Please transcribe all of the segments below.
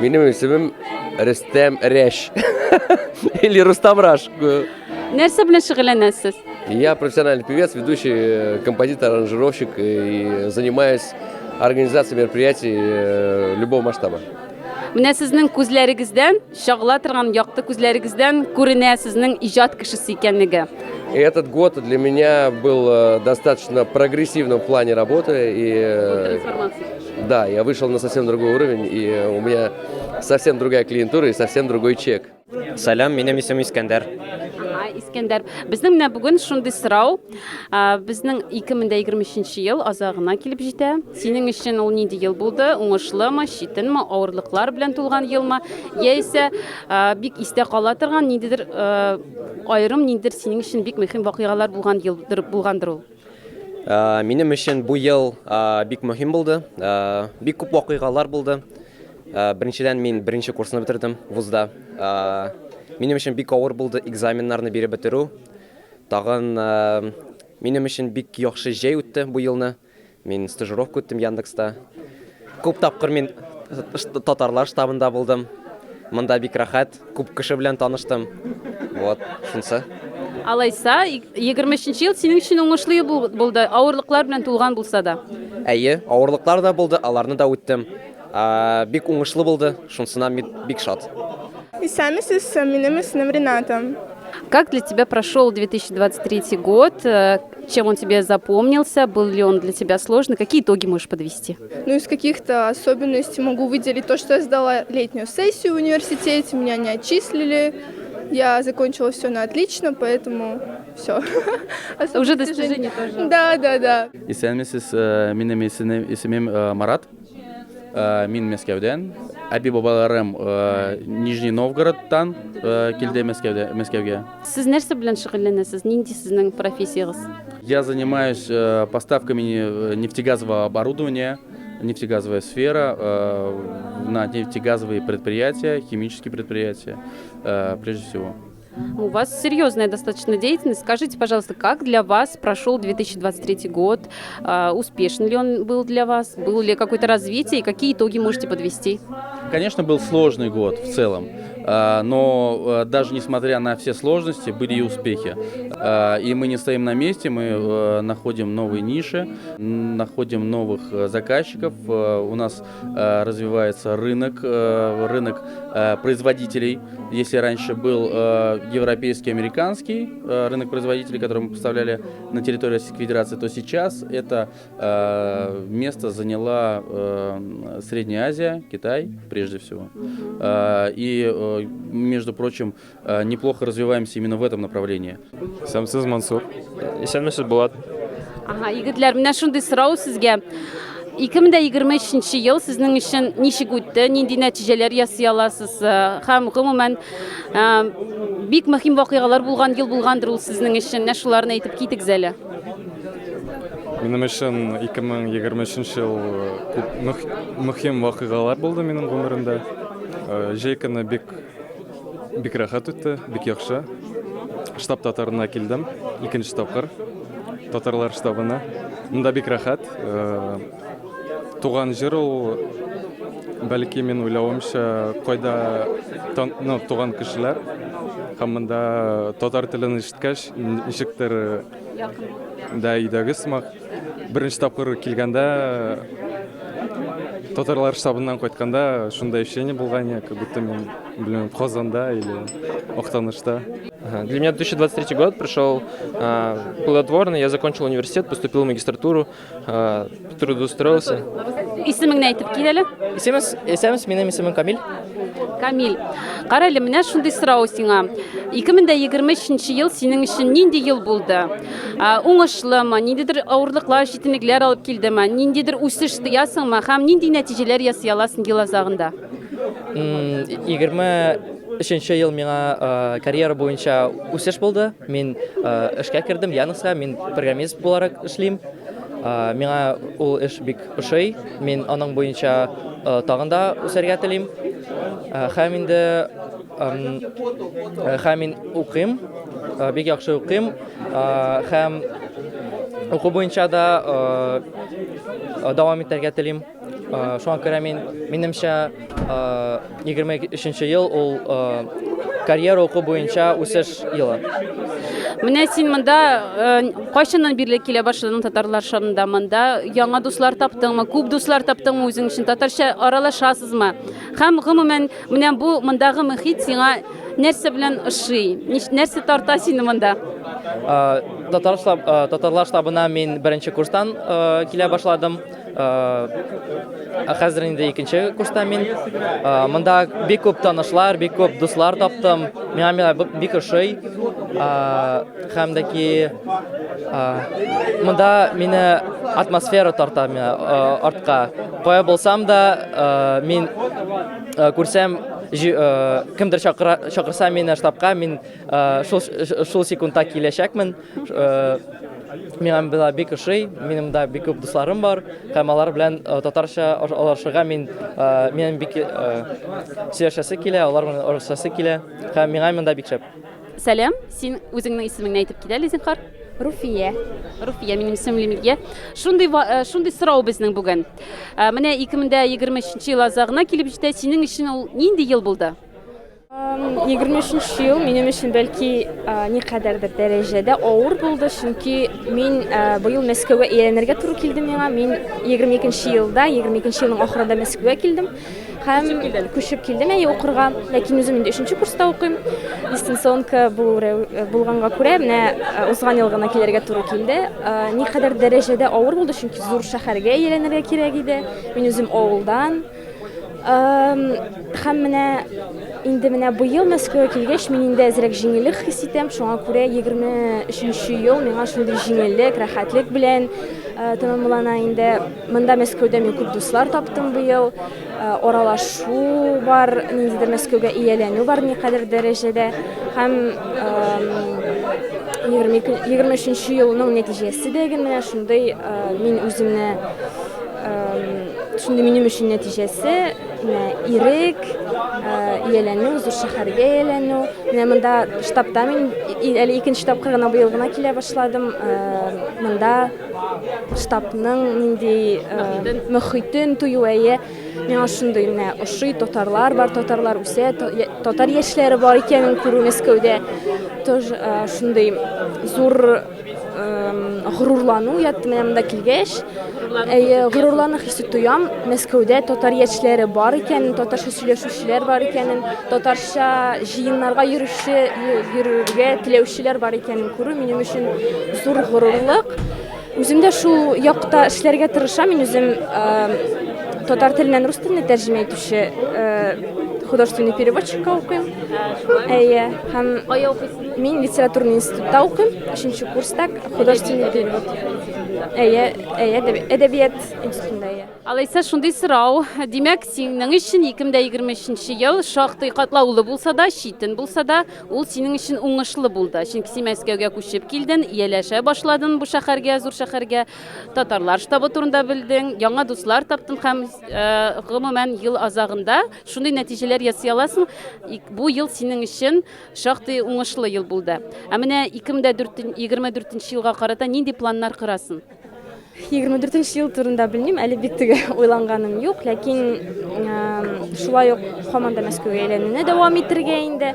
Benim ismim Rüstem Reş. Или Рустам Раш. Нәрсә белән шөгыльләнәсез? Я профессиональный певец, ведущий, композитор, аранжировщик и занимаюсь организацией мероприятий любого масштаба. Менә сезнең күзләрегездән, шагыла торган якты күзләрегездән күренә сезнең иҗат кешесе икәнлеге. И этот год для меня был достаточно прогрессивным в плане работы. И, да, я вышел на совсем другой уровень, и у меня совсем другая клиентура и совсем другой чек. Салам, минем исем Искәндәр. Искәндәр, безнең менә бүген шундый сорау, безнең 2023 ел азагына килеп җитә. Синең өчен ул нинди ел булды? Уңышлымы, читенме, авырлыклар белән тулган елмы? Яисә бик истә кала торган ниндидер аерым ниндидер синең өчен бик мөһим вакыйгалар булгандыр ул? Минем өчен бу ел бик мөһим булды. Бик күп вакыйгалар булды. Беренчедән мин беренче курсны бетердем вузда. Минем өчен бик авыр булды экзаменнарны биреп бетерү. Тагын минем өчен бик яхшы җәй үтте бу елны. Мин стажировка үттем Яндекста. Күп тапкыр мин татарлар штабында булдым. Монда бик рәхәт, күп кеше белән таныштым. Вот, шунысы. Алайса, 23 ел синең өчен уңышлы булды, авырлыклар белән тулган булса да. Әйе, авырлыклар да булды, аларны да үттем. Бик уңышлы булды, шунсына бик шат. Исәмесез, минем исемем Рената. Как для тебя прошел 2023 год? Чем он тебе запомнился? Был ли он для тебя сложный? Какие итоги можешь подвести? Ну, из каких-то особенностей могу выделить то, что я сдала летнюю сессию в университете, меня не отчислили. Я закончила все на отлично, поэтому все. Уже достижение тоже. Да. Исәнмесез, минем исемем Марат. Мин Мәскәүдән. Әби бабаларым Нижний Новгородтан килде Мәскәүгә. Сез нәрсә белән шөгыльләнәсез? Нинди сезнең профессиягыз? Я занимаюсь поставками нефтегазового оборудования, нефтегазовая сфера, на нефтегазовые предприятия, химические предприятия, прежде всего. У вас серьезная достаточно деятельность. Скажите, пожалуйста, как для вас прошел 2023 год? Успешен ли он был для вас? Было ли какое-то развитие? И какие итоги можете подвести? Конечно, был сложный год в целом, но даже несмотря на все сложности, были и успехи. И мы не стоим на месте, мы находим новые ниши, находим новых заказчиков. У нас развивается рынок производителей. Если раньше был европейский, американский рынок производителей, который мы поставляли на территории Российской Федерации, то сейчас это место заняла Средняя Азия, Китай, прежде всего. И, между прочим, неплохо развиваемся именно в этом направлении. Исәмсез Мансур. Исәнмесез Булат. Егетләр, менә шундый сорау сезгә. 2023 ел сезнең өчен ничек үтте? Нинди нәтиҗәләр ясый аласыз? Һәм гомумән бик мөһим вакыйгалар булган ел булгандыр ул сезнең өчен. Менә шуларны әйтеп китегез әле. Минем өчен 2023 ел күп мөһим вакыйгалар булды минем гомеремдә. Җәй көне бик рәхәт үтте, бик яхшы. Штаб татарына килдем, икенче тапкыр. Татарлар штабына. Монда бик рәхәт. Туган җир ул, бәлки мин уйлавымча, кайда туган кешеләр. Һәм монда татар телен ишеткәч, ничектер да идәгез сымак. Беренче тапкыр килгәндә, татарлар штабыннан кайтканда, шундай ощущение булган, как будто мен, в Казанда или Актанышта. Для меня 2023 год прошел плодотворно. Я закончил университет, поступил в магистратуру, трудоустроился. Исемеңне әйтеп кил әле. Исемес, минем исемем Камил. Камил. Кара әле, менә шундый сорау сиңа. 2023 ел синең өчен нинди ел булды? Уңышлымы, ниндидер авырлыклар, читенлекләр алып килдеме? Ниндидер үсеш тоясыңмы? Һәм нинди нәтиҗәләр ясый аласың ел азагында? 23 ел миңа карьера буенча үсеш булды. Мин эшкә кердем Яндекска, мин программист буларак эшлим. Миңа ул эш бик ошый. Мин аның буенча тагын да үсәргә телим. Һәм мин укыйм, бик яхшы укыйм. Һәм уку буенча да дәвам итәргә телим. шуңа күрә минемчә 23-нче ел ул карьера уку буенча үсеш елы. Менә син монда кайчаннан бирле килә башладың татарлар шарында? Монда яңа дуслар таптыңмы? Күп дуслар таптыңмы үзең өчен? Татарча аралашасызмы? Һәм гомумән менә бу мондагы мөхит сиңа нәрсә белән ошый? Нәрсә тарта сине монда? Татарлар штабына мин беренче курстан килә башладым. Хәзер инде икенче курста мин. Монда бик күп танышлар, бик күп дуслар таптым. Миңа бик ошый. Һәм дә ки монда мине атмосфера тарта артка. Кая булсам да мин күрсәм кемдер чакырса мине штабка, мин шул секундта киләчәкмен. Миңа бик ошый, минем дә бик күп дусларым бар. Һәм алар белән татарча аралашырга минем бик сөйләшәсе килә, алар белән аралашасы килә. Һәм миңа монда бик шәп. Сәлам, син үзеңнең исемеңне әйтеп китәле, Зинһар? Руфия. Руфия, минем исемем Лимия. Шундый сорау безнең бүген. Менә 2023 ел азагына килеп җитә. Синең өчен ул нинди ел булды? 23 ел минем өчен бәлки никадәрдер дәрәҗәдә авыр булды, чөнки мин быел Мәскәүгә әйләнергә туры килде миңа. Мин 22 елда, 22 елның ахырында Мәскәүгә килдем. Һәм күчеп килдем укырга, ләкин үзем инде 3нче курста укыйм. Дистанционка булганга күрә, менә узган ел гына килергә туры килде. Никадәр дәрәҗәдә авыр булды, чөнки зур шәһәргә әйләнергә кирәк иде. Мин үзем авылдан. Һәм менә инде быел Мәскәүгә килгәч, мин инде әзрәк җиңеллек хис итәм. Шуңа күрә 23 ел миңа шундый җиңеллек, рәхәтлек белән тәмамлана инде. Монда Мәскәүдә мин күп дуслар таптым быел. Аралашу бар, ниндидер Мәскәүгә ияләнү бар никадәр дәрәҗәдә. Һәм 23 елның нәтиҗәсе дә менә шундый мин үземне минем өчен нәтиҗәсе ирек, ияләнү, зур шәһәргә ияләнү. Менә монда штабта мин әле икенче штабка гына быел гына килә башладым. Монда штабның нинди мөхитен туюе миңа шундый менә ошый, татарлар бар, татарлар үсә, татар яшьләре бар икәнен күрү Мәскәүдә. Тоже шундый зур горурлану ятты менә монда килгәч. Горурлану хисе тоям. Мәскәүдә татар яшьләре бар икәнен, татарча сөйләшүчеләр бар икәнен, татарча җыеннарга йөрергә теләүчеләр бар икәнен күрү минем өчен зур горурлык. Үзем дә шул якта эшләргә тырышам. Мин үзем татар теленнән рус теленә тәрҗемә итүче художественный переводчикка укыйм. Һәм мин литературный институтта укыйм, 3нче курста художественный перевод. Әдәбият институтында. Алайса шундый сорау. Димәк, синең өчен 2023 ел шактый катлаулы булса да, читен булса да, ул синең өчен уңышлы булды. Чөнки син Мәскәүгә күчеп килдең, ияләшә башладың бу шәһәргә, зур шәһәргә. Татарлар штабы турында белдең, яңа дуслар таптың һәм гомумән ел азагында шундый нәтиҗәләр ясый аласың. Бу ел синең өчен шактый уңышлы ел булды. Ә менә 2024 елга карата нинди планнар корасың? 24 ел турында белмим, әле бик теге уйланганым юк, ләкин шулай ук һаман да Мәскәүгә әйләнүне дәвам итәргә инде.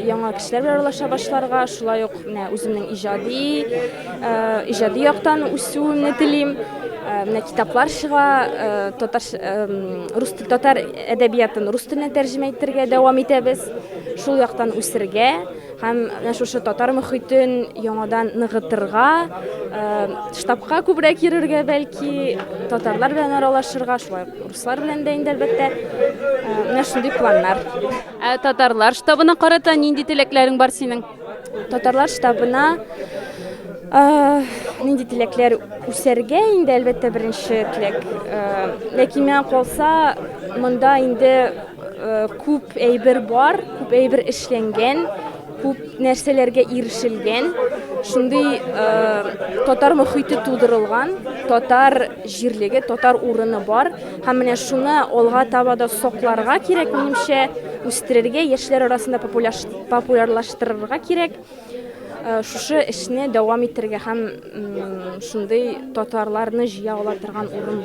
Яңа кешеләр белән аралаша башларга, шулай ук үземнең иҗади яктан үсүемне телим. Менә китаплар чыга, татар әдәбиятын рус теленә тәрҗемә итәргә дәвам итәбез. Шул яктан үсергә һәм шушы татар мөхитен яңадан ныгытырга, штабка күбрәк йөрергә, бәлки татарлар белән аралашырга, шулай руслар белән дә инде әлбәттә. Менә шундый планнар. Татарлар штабына карата нинди теләкләрең бар синең? Татарлар штабына нинди теләкләр үсәргә инде әлбәттә беренче теләк. Ләкин миңа калса, монда инде күп әйбер бар, күп әйбер эшләнгән, күп нәрсәләргә ирешелгән. Шундый татар мөхите тудырылган, татар җирлеге, татар урыны бар. Һәм менә шуны алга таба да сакларга кирәк, минемчә, үстерергә, яшьләр арасында популярлаштырырга кирәк. шушы эшне дәвам итәргә һәм шундый татарларны җыя ала торган урын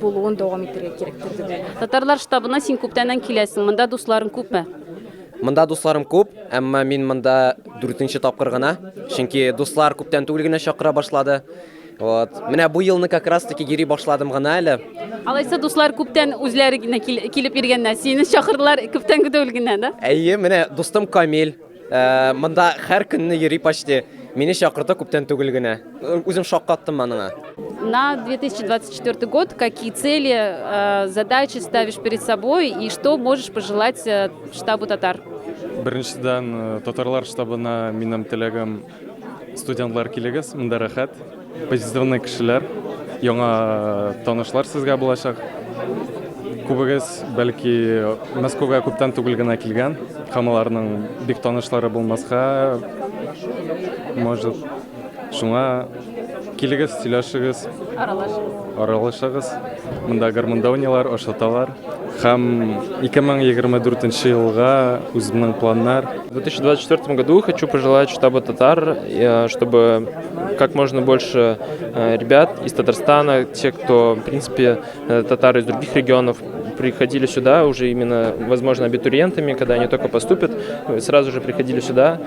булуын дәвам итәргә кирәктер дип уйлыйм. Татарлар штабына син күптәннән киләсең. Монда дусларың күпме? Монда дусларым күп, әмма мин монда 4-нче тапкыр гына, чөнки дуслар күптән түгел генә чакыра башлады. Вот. Менә бу елны как раз таки йөри башладым гына әле. Алайса дуслар күптән үзләре генә килеп йөргәннәр. Сине чакырдылар күптән түгел генә, да? Әйе, менә дустым Камил, монда һәр көнне йөри почти. Мине чакырды күптән түгел генә. Үзем шаккаттым аныга. На 2024 год какие цели, задачи ставишь перед собой и что можешь пожелать штабу татар? Беренчедән татарлар штабына минем теләгем студентлар килегез, монда рәхәт, позитивный кешеләр, яңа танышлар сезгә булачак. Күбегез бәлки Москвага күптән түгел генә килгән, һәм аларның бик танышлары булмаска, может, шуңа килегез, сөйләшегез, аралашыгыз. Монда гармондауниялар, ашаталар. Һәм 2024 елга үземнең планнар. В 2024 году хочу пожелать штабу татар, чтобы как можно больше ребят из Татарстана, те, кто, в принципе, татары из других регионов, приходили сюда уже именно, возможно, абитуриентами, когда они только поступят, сразу же приходили сюда.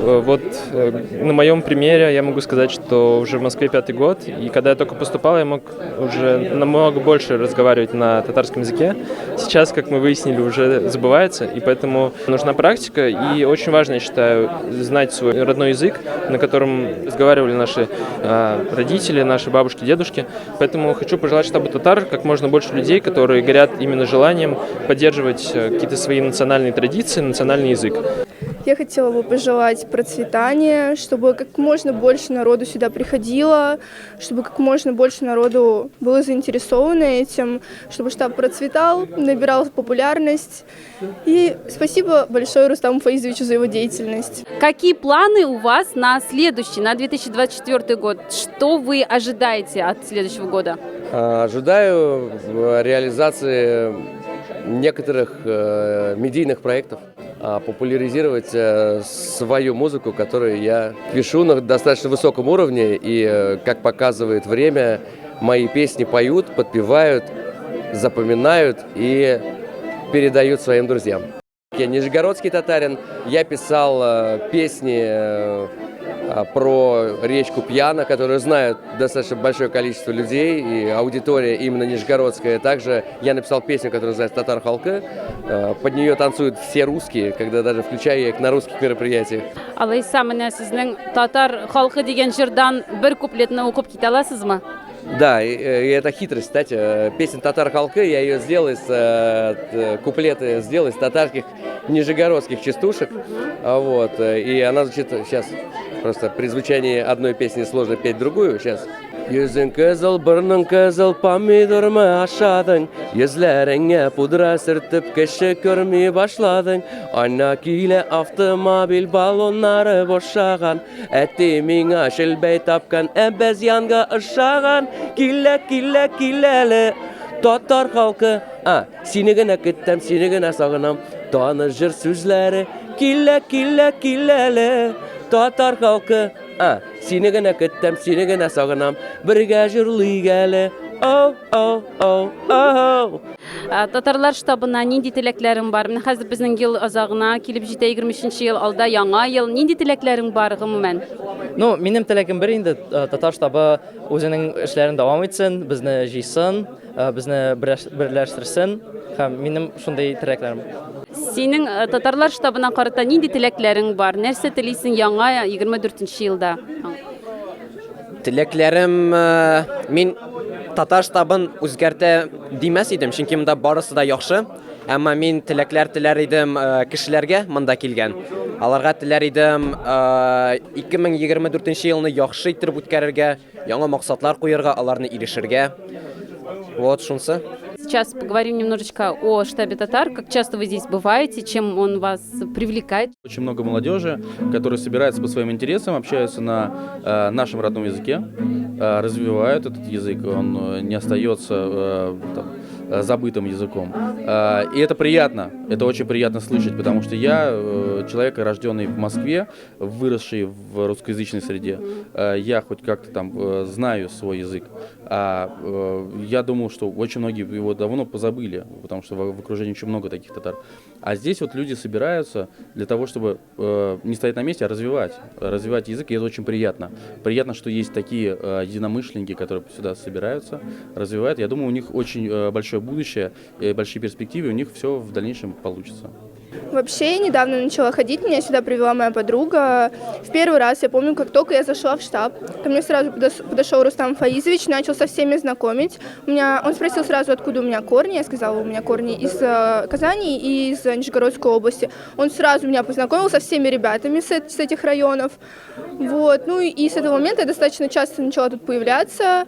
Вот на моем примере я могу сказать, что уже в Москве 5-й год, и когда я только поступал, я мог уже намного больше разговаривать на татарском языке. Сейчас, как мы выяснили, уже забывается, и поэтому нужна практика, и очень важно, я считаю, знать свой родной язык, на котором разговаривали наши родители, наши бабушки, дедушки. Поэтому хочу пожелать штабу татар как можно больше людей, которые горят именно желанием поддерживать какие-то свои национальные традиции, национальный язык. Я хотела бы пожелать процветания, чтобы как можно больше народу сюда приходило, чтобы как можно больше народу было заинтересовано этим, чтобы штаб процветал, набирал популярность. И спасибо большое Рустаму Фаизовичу за его деятельность. Какие планы у вас на следующий, на 2024 год? Что вы ожидаете от следующего года? Ожидаю реализации некоторых медийных проектов, популяризировать свою музыку, которую я пишу на достаточно высоком уровне, и, как показывает время, мои песни поют, подпевают, запоминают и передают своим друзьям. Я нижегородский татарин, я писал песни про речку Пьяна, которую знают достаточно большое количество людей, и аудитория именно нижегородская. Также я написал песню, которая называется «Татар халкы». Под нее танцуют все русские, когда даже включаю их на русских мероприятиях. Алайса, менә сезнең татар халкы дигән җырдан бер куплетны укып китә аласызмы? Да, и это хитрость, кстати. Песня «Татар халкы», я ее сделал куплеты сделал из татарских нижегородских частушек. Вот, и она звучит сейчас, просто при звучании одной песни сложно петь другую. Сейчас. Yüzün kızıl, burnun kızıl, pomidor mu aşadın? Yüzlerine pudra sürtüp kışı görmeye başladın. Annakiyle avtomobil balonları boşağan. Ettiğimine şilbey tapkan, ebez yanga ışağan. Kille kille killeli, tatar halkı. Seni gene küttem, seni gene sağınam. Tanışır sözleri, kille kille killeli, tatar halkı. Seni gene küttem, seni gene sağınam. Бірге жырлый әлі. Татарлар штабына нинди теләкләрең бар? Менә хәзер безнең ел азагына килеп җитә 23-нче ел, алда яңа ел. Нинди теләкләрең бар гомумән? Ну, минем теләгем бер инде татар штабы үзенең эшләрен дәвам итсен, безне җыйсын, безне берләштерсен һәм минем шундый теләкләрем. Синең татарлар штабына карата нинди теләкләрең бар? Нәрсә телисең яңа 24-нче елда? Теләкләрем, мин татар штабын үзгәртә димәс идем, чөнки монда барысы да яхшы. Әмма мин теләкләр теләр идем кешеләргә монда килгән. Аларга теләр идем 2024 елны яхшы итеп үткәрергә, яңа максатлар куярга, аларны ирешергә. Вот шунсы. Сейчас поговорим немножечко о штабе татар. Как часто вы здесь бываете, чем он вас привлекает? Очень много молодежи, которые собираются по своим интересам, общаются на нашем родном языке, развивают этот язык, он не остается забытым языком. И это приятно, это очень приятно слышать, потому что я человек, рожденный в Москве, выросший в русскоязычной среде. Я хоть как-то там знаю свой язык. Я думаю, что очень многие его давно позабыли, потому что в окружении очень много таких татар. А здесь вот люди собираются для того, чтобы не стоять на месте, а развивать язык, и это очень приятно. Приятно, что есть такие единомышленники, которые сюда собираются, развивают. Я думаю, у них очень большое будущее, и большие перспективы, у них все в дальнейшем получится. Вообще, я недавно начала ходить, меня сюда привела моя подруга. В первый раз, я помню, как только я зашла в штаб, ко мне сразу подошел Рустам Фаизович, начал со всеми знакомить. Он спросил сразу, откуда у меня корни. Я сказала, у меня корни из Казани и из Нижегородской области. Он сразу меня познакомил со всеми ребятами с этих районов. Вот. Ну и с этого момента я достаточно часто начала тут появляться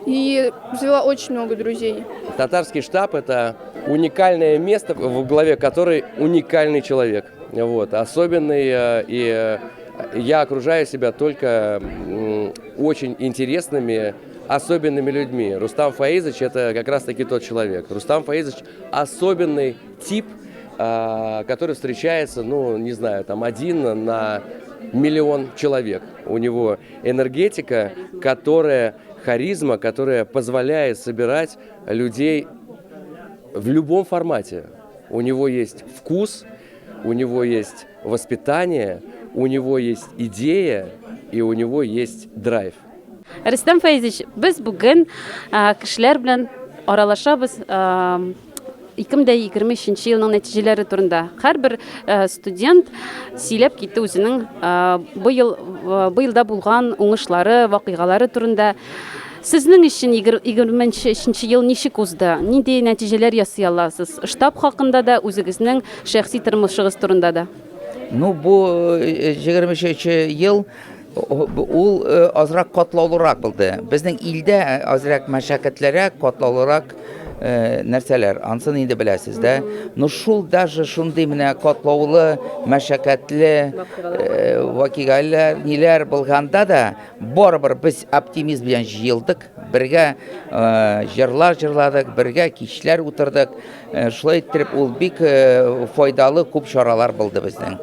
и завела очень много друзей. Татарский штаб – это уникальное место, в главе которой уникальный человек. Вот, особенный, и я окружаю себя только очень интересными, особенными людьми. Рустам Фаизович – это как раз-таки тот человек. Рустам Фаизович – особенный тип, который встречается, ну, не знаю, там 1 на миллион человек. У него энергетика, харизма, которая позволяет собирать людей в любом формате. У него есть вкус, у него есть воспитание, у него есть идея и у него есть драйв. Рустам Фаизович, без бүген кешеләр белән аралашабыз 2023 елның нәтиҗәләре турында. Һәрбер студент сөйләп китте үзенең быелда булган уңышлары, вакыйгалары турында. Сезнең өчен 2023 ел ничек узды? Нинди нәтиҗәләр ясый аласыз? Штаб хакында да, үзегезнең шәхси тормышыгыз турында да. Ну, бу 23 ел ул азрак катлаулырак булды. Безнең илдә азрак мәшәкатьләргә катлаулырак нәрсәләр, ансын инде беләсез дә. Ну шул даже шундый менә катлаулы, мәшәкатьле вакыйгалар, ниләр булганда да, барыбер без оптимизм белән җыелдык, бергә җырлар җырладык, бергә кичләр утырдык. Шулай итеп ул бик файдалы күп чаралар булды безнең.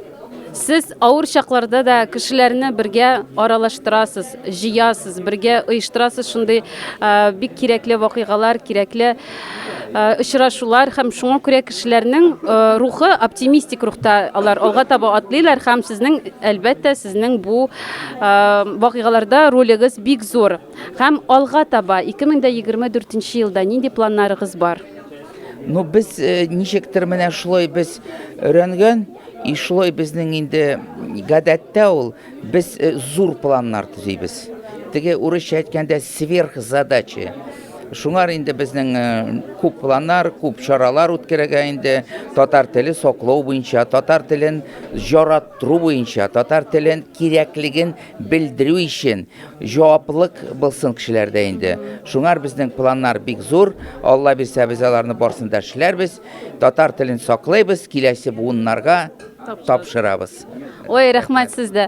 Сез авыр чакларда да кешеләрне бергә аралаштырасыз, җыясыз, бергә оештырасыз шундый бик кирәкле вакыйгалар, кирәкле очрашулар һәм шуңа күрә кешеләрнең рухы оптимистик рухта, алар алга таба атлыйлар һәм сезнең әлбәттә сезнең бу вакыйгаларда ролегез бик зур. Һәм алга таба 2024 елда нинди планнарыгыз бар? Ну без ничектер менә шулай без өйрәнгән, и шулай безнең инде гадәттә ул без зур планнар төзибез. Теге урысча әйткәндә сверхзадача. Шуңар инде безнең күп планнар, күп чаралар үткәрергә инде татар теле саклау буенча, татар телен яраттыру буенча, татар телен кирәклеген белдерү өчен җаваплылык булсын кешеләрдә инде. Шуңар безнең планнар бик зур. Алла бирсә без аларны барсын да эшләрбез. Татар телен саклайбыз, киләсе буыннарга тапшырабыз. Ой, рәхмәт сездә.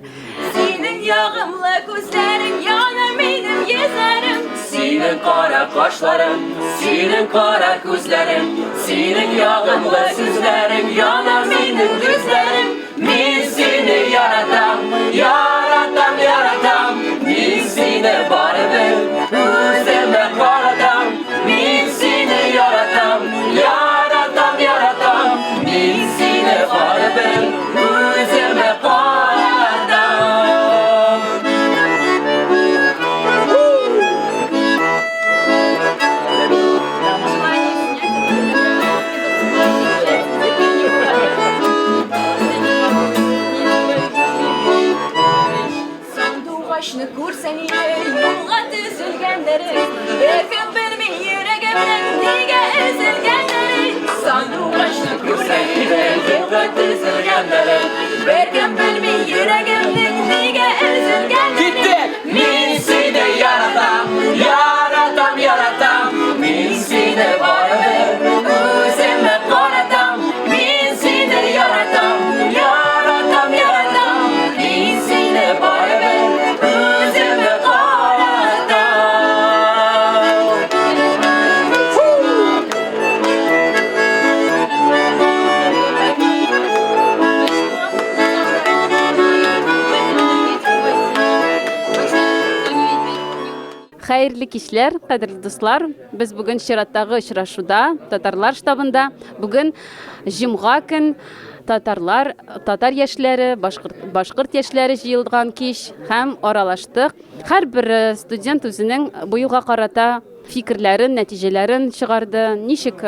Синең ягымлы күзләрең яна минем йөзләрем, синең кара кашларың, синең кара күзләрең, синең ягымлы сүзләрең яна минем күзләрем. Мин сине яратам, яратам, яратам, мин сине барыбер үземә каратам. Мин сине яратам, яратам, яратам, мин сине барыбер үземә каратам. Sandığaçını kursan yola düzülgenleri, Erken bilmi yüreğimden niye ezilgenleri. Sandığaçını kursan yola düzülgenleri, Erken bilmi yüreğimden niye ezilgenleri. Min seni yaratam, yaratam, yaratam, min seni varım, özüme karatam. Min seni yaratam, yaratam, yaratam, min seni varım, özüme karatam. Хәерле кичләр, кадерле дуслар. Без бүген чираттагы очрашуда, татарлар штабында, бүген җомга көн татарлар, татар яшьләре, башкорт яшьләре җыелган кич һәм аралаштык. Һәрбер студент үзенең бу елга карата фикерләрен, нәтиҗәләрен чыгарды. Ничек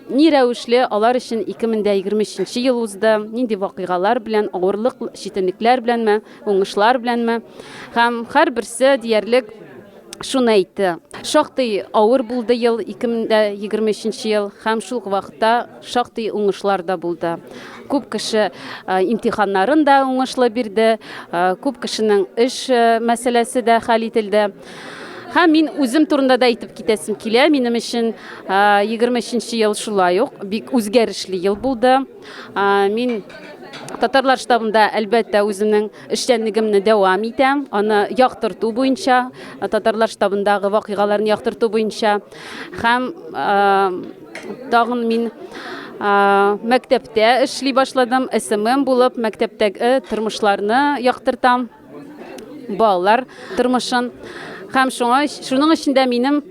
ни рәвешле алар өчен 2023 ел узды, нинди вакыйгалар белән, авырлык, читенлекләр беләнме, уңышлар беләнме. Һәм һәрберсе диярлек шуны әйтте. Шактый авыр булды ел 2023 ел һәм шул вакытта шактый уңышлар да булды. Күп кеше имтиханнарын да уңышлы бирде, күп кешенең эш мәсьәләсе дә хәл ителде. Һәм мин үзем турында да әйтеп китәсем килә. Минем өчен 23 ел шулай ук бик үзгәрешле ел булды. Мин татарлар штабында әлбәттә үземнең эшчәнлегемне дәвам итәм. Аны яктырту буенча, татарлар штабындагы вакыйгаларны яктырту буенча. Һәм тагын мин мәктәптә эшли башладым. СММ булып, мәктәптәге тормышларны яктыртам. Балалар тормышын. Һәм шуның эчендә минем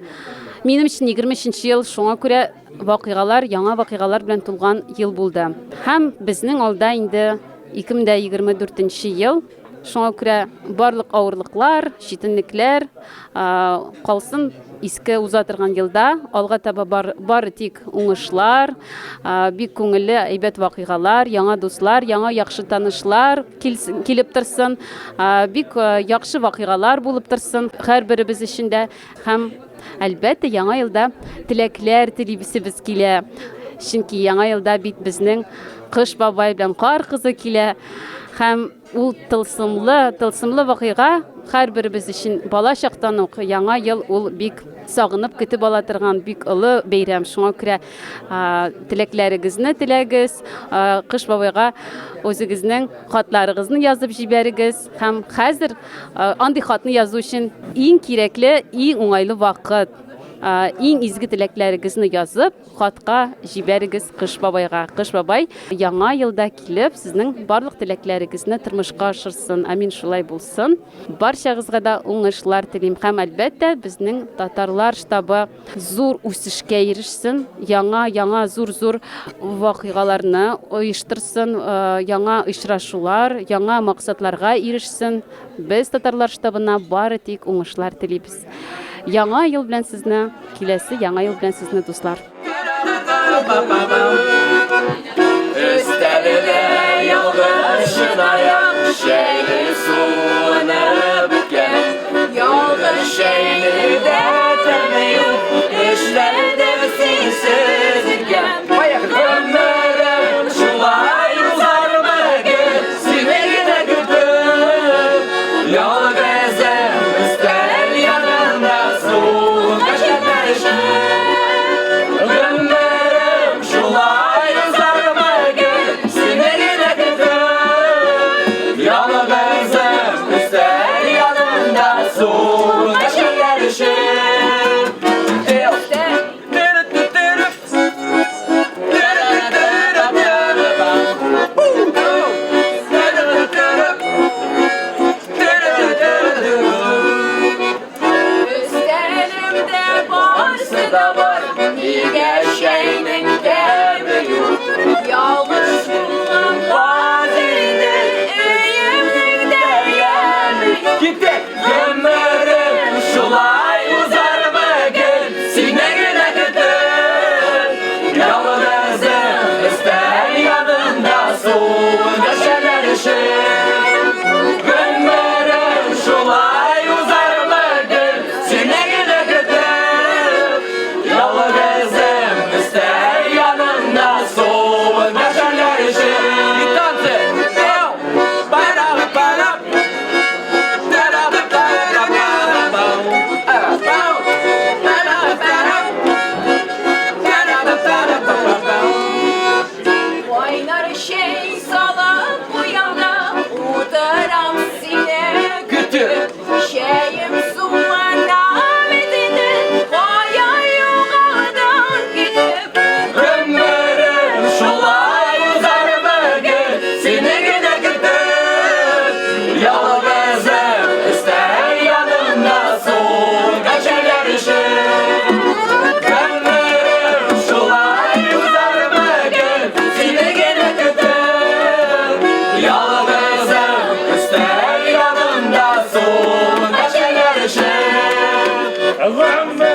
өчен 23 ел шуңа күрә вакыйгалар, яңа вакыйгалар белән тулган ел булды. Һәм безнең алда инде 2024 ел. Шуңа күрә барлык авырлыклар, читенлекләр калсын иске уза торган елда. Алга таба бары тик уңышлар, бик күңелле әйбәт вакыйгалар, яңа дуслар, яңа яхшы танышлар килеп торсын, бик яхшы вакыйгалар булып торсын һәрберебез өчен дә. Һәм әлбәттә яңа елда теләкләр телибез килә. Чөнки яңа елда бит безнең кыш бабай белән кар кызы килә. Һәм ул тылсымлы вакыйга һәрберебез өчен бала чактан ук яңа ел ул бик сагынып көтеп ала торган бик олы бәйрәм. Шуңа күрә теләкләрегезне теләгез, кыш бабайга үзегезнең хатларыгызны язып җибәрегез. Һәм хәзер андый хатны язу өчен иң кирәкле, иң уңайлы вакыт. Иң изге теләкләрегезне язып, хатка җибәрегез кыш бабайга. Кыш бабай яңа елда килеп, сезнең барлык теләкләрегезне тормышка ашырсын. Амин, шулай булсын. Барчагызга да уңышлар телим. Һәм әлбәттә безнең татарлар штабы зур үсешкә ирешсен, яңа зур вакыйгаларны оештырсын, яңа очрашулар, яңа максатларга ирешсен. Без татарлар штабына бары тик уңышлар телибез. Яңа ел белән сезне, киләсе яңа ел белән сезне, дуслар. Өстәледә ялгышын аяк, шәйле суыны беткән. Ялгыш шәйледә тәме юк, эшләрдә синсез иткән. Гомерем шулай узар бүген, сине генә көтеп. Ялгызым өстәл янында суынга җитмәшем. Гомерем шулай узар бүген, сине генә көтеп. Ялгызым غم